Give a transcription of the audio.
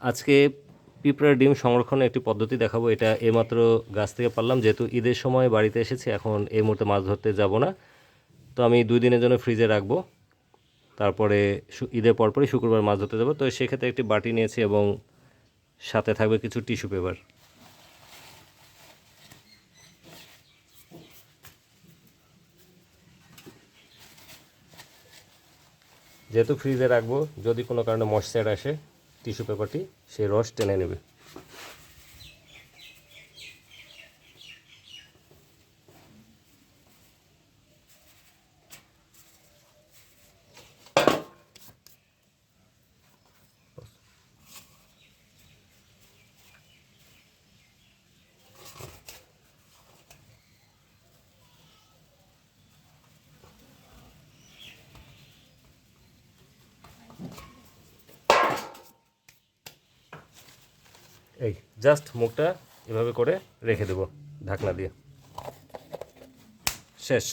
আজকে পিঁপড়ার ডিম সংরক্ষণের একটি পদ্ধতি দেখাবো। এটা এইমাত্র গাছ থেকে পারলাম, যেহেতু ঈদের সময় বাড়িতে এসেছি, এখন এই মুহূর্তে মাছ ধরতে যাব না। তো আমি 2 দিনের জন্য ফ্রিজে রাখবো, তারপরে ঈদের পরপরই শুক্রবার মাছ ধরতে যাবো। তো সেক্ষেত্রে একটি বাটি নিয়েছি এবং সাথে থাকবে কিছু টিস্যু পেপার। যেহেতু ফ্রিজে রাখবো, যদি কোনো কারণে ময়েশ্চার আসে, টিস্যু পেপারটি সেই রস টেনে নেবে। এই জাস্ট মুখটা এভাবে করে রেখে দেবো ঢাকনা দিয়ে। শেষ।